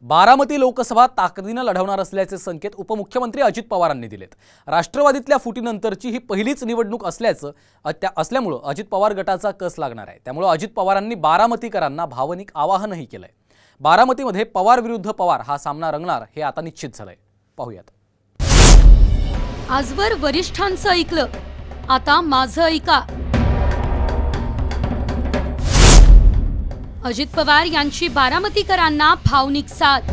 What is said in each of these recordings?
बारामती लोकसभा ताकदीने लढवणार असल्याचे संकेत उपमुख्यमंत्री अजित पवारांनी दिलेत। राष्ट्रवादीतल्या फुटीनंतरची ही पहिलीच निवडणूक असल्यामुळे अजित पवार गटाचा कस लागणार आहे। त्यामुळे अजित पवारांनी बारामतीकरांना भावनिक आवाहनही केलंय। बारामतीमध्ये पवार विरुद्ध पवार हा सामना रंगणार हे आता निश्चित झालंय। पाहूयात। आजवर वरिष्ठांचं ऐकलं, आता माझं ऐका। अजित पवार यांची बारामतीकरांना भावनिक साथ।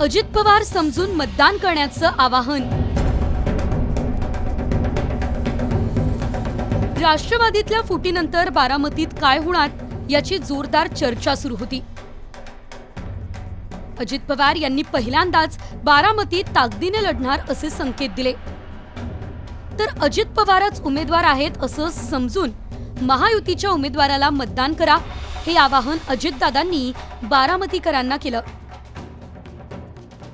अजित पवार समजून मतदान करण्याचं आवाहन। राष्ट्रवादीतल्या फुटीनंतर बारामतीत काय होणार याची जोरदार चर्चा सुरू होती। अजित पवार यांनी पहिल्यांदाच बारामतीत ताकदीने लढणार असे संकेत दिले, तर अजित पवारच उमेदवार आहेत असं समजून महायुतीच्या उमेदवाराला मतदान करा हे आवाहन अजितदादांनी बारामतीकरांना केलं।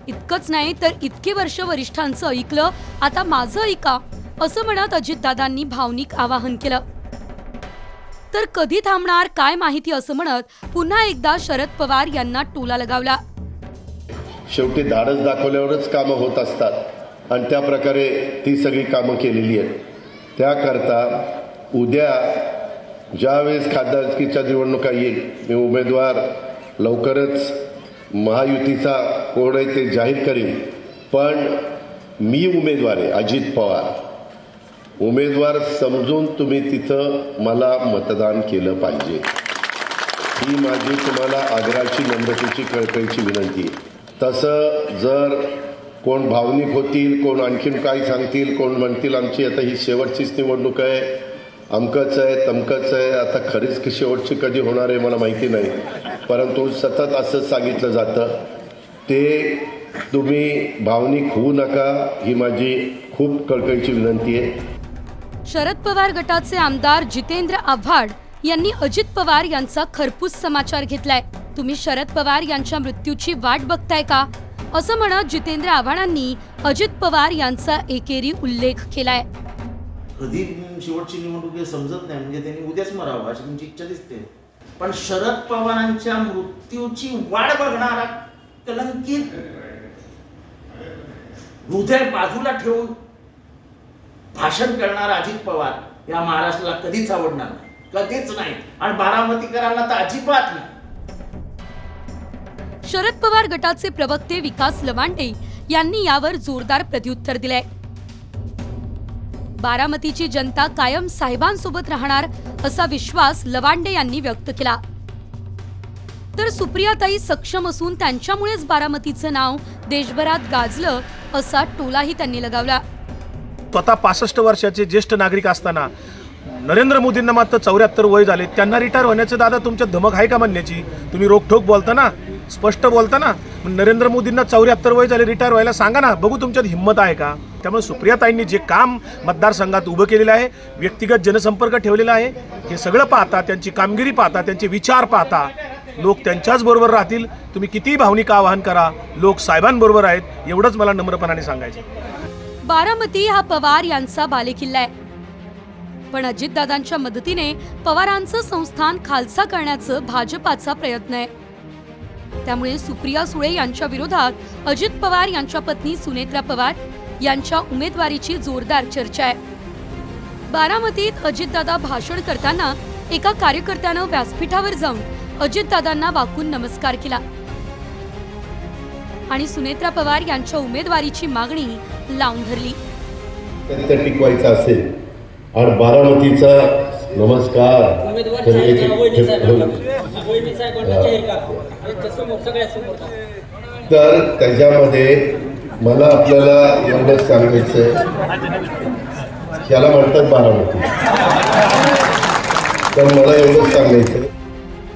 इतकंच नाही तर इतके वर्ष वरिष्ठांचं ऐकलं, आता माझं ऐका असं म्हणत अजितदादांनी भावनिक आवाहन केलं। तर कधी थांबणार काय माहिती असं म्हणत पुन्हा एकदा शरद पवार यांना टोला लगावला। शेवटी धाडस दाखवल्यावरच कामं होत असतात आणि त्या प्रकारे ती सगळी कामं केलेली आहेत। त्याकरता उद्या ज्यावेळेस खासदारकीच्या निवडणुका येईल, मी उमेदवार लवकरच महायुतीचा कोण आहे ते जाहीर करीन, पण मी उमेदवार आहे अजित पवार। उमेदवार समजून तुम्ही तिथं मला मतदान केलं पाहिजे, ही माझी तुम्हाला आग्रहाची नम्रतेची कळकळीची विनंती आहे। तसं जर कोण भावनिक होतील, कोण आणखीन काय सांगतील, कोण म्हणतील आमची आता ही शेवटचीच निवडणूक आहे, अमकच आहे तमकच आहे, आता खरीच की शेवटची कधी होणार आहे मला माहिती नाही, परंतु सतत असंच सांगितलं जातं, ते तुम्ही भावनिक होऊ नका, ही माझी खूप कळकळीची विनंती आहे। शरद पवार गटाचे आमदार जितेंद्र आव्हाड यांनी अजित पवार यांचा खरपूस समाचार घेतलाय। तुम्ही शरद पवार यांच्या मृत्यूची वाट बघताय का असं म्हणत जितेंद्र आव्हाडांनी अजित पवार यांचा एकेरी उल्लेख केलाय। कधी शेवटची निवडणूक समजत नाही, म्हणजे त्यांनी उद्याच मरावं अशी तुमची इच्छा दिसते, पण शरद पवारांच्या मृत्यूची वाट बघणारा कलंकित हृदय बाजूला ठेवून भाषण करणारा अजित पवार या महाराष्ट्राला कधीच आवडणार नाही, कधीच नाही, आणि बारामतीकरांना तर अजिबात नाही। शरद पवार गटाचे प्रवक्ते विकास लवांडे यांनी यावर जोरदार प्रत्युत्तर दिले। बारामतीची जनता कायम साहेबांसोबत राहणार असा विश्वास लवांडे यांनी व्यक्त केला। तर सुप्रियाताई सक्षम असून त्यांच्यामुळेच बारामतीचं नाव देशभरात गाजलं असा टोलाही त्यांनी लगावला। स्वतः 65 वर्षाचे ज्येष्ठ नागरिक असताना नरेंद्र मोदींना मात्र 74 वय झाले, त्यांना रिटायर होण्याचं दादा तुमच्या धमक आहे का म्हणण्याची? तुम्ही रोखठोक बोलता ना, स्पष्ट बोलता ना, नरेंद्र मोदींना 74 वय झाले, रिटायर व्हायला सांगा ना, बघू तुमच्यात हिंमत आहे का? त्यामुळे सुप्रियाताईंनी जे काम मतदारसंघात उभं केलेलं आहे, व्यक्तिगत जनसंपर्क ठेवलेला आहे, हे सगळं पाहता, त्यांची कामगिरी पाहता, त्यांचे विचार पाहता लोक त्यांच्याच बरोबर राहतील। तुम्ही कितीही भावनिक आवाहन करा, लोक साहेबांबरोबर आहेत, एवढंच मला नम्रपणाने सांगायचं। बारामती हा पवार यांचा बालेकिल्ला आहे, पण अजितदादांच्या मदतीने पवारांचं संस्थान खालसा करण्याचं भाजपाचा प्रयत्न आहे। त्यामुळे सुप्रिया सुळे यांच्या विरोधात अजित पवार यांच्या पत्नी सुनेत्रा पवार यांच्या उमेदवारीची जोरदार चर्चा आहे। बारामतीत अजितदादा भाषण करताना एका कार्यकर्त्यानं व्यासपीठावर जाऊन अजितदादांना वाकून नमस्कार केला आणि सुनेत्रा पवार यांच्या उमेदवारीची मागणी लावून धरली। टिकवायचा असेल आणि बारामतीचा नमस्कार तर त्याच्यामध्ये मला आपल्याला एवढंच सांगायचं, याला म्हणतात बारामती, तर मला एवढंच सांगायचं।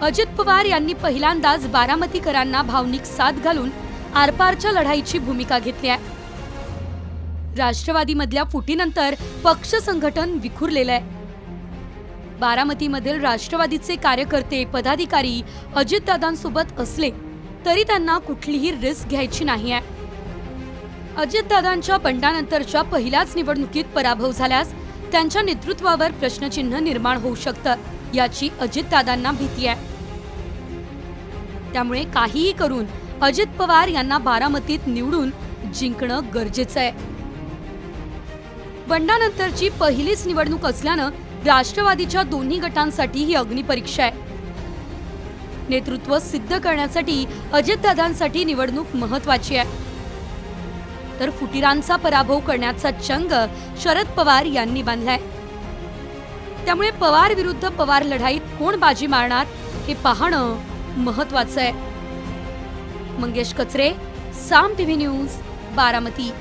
अजित पवार यांनी पहिल्यांदाच बारामतीकरांना भावनिक साथ घालून आरपारच्या लढाईची भूमिका घेतली आहे। राष्ट्रवादीमधल्या फुटीनंतर पक्ष संघटन विखुरलेलं आहे। बारामतीमधील राष्ट्रवादीचे कार्यकर्ते पदाधिकारी अजितदादांसोबत असले तरी त्यांना कुठलीही रिस्क घ्यायची नाही आहे। अजितदादांच्या बंडानंतरच्या पहिल्याच निवडणुकीत पराभव झाल्यास त्यांच्या नेतृत्वावर प्रश्नचिन्ह निर्माण होऊ शकतं, याची अजितदादांना भीती आहे। त्यामुळे काहीही करून अजित पवार यांना बारामतीत निवडून जिंकणं गरजेचं आहे. बंडानंतरची पहिलीच निवडणूक असल्यानं राष्ट्रवादीच्या दोन्ही गटांसाठी ही अग्निपरीक्षा आहे. नेतृत्व सिद्ध करण्यासाठी अजितदादांसाठी निवडणूक महत्त्वाची आहे, तर फुटीरांचा पराभव करण्याचा चंग शरद पवार यांनी बांधलाय. त्यामुळे पवार विरुद्ध पवार लढाईत कोण बाजी मारणार हे पाहणं महत्त्वाचं आहे. मंगेश कचरे, साम टीव्ही न्यूज, बारामती.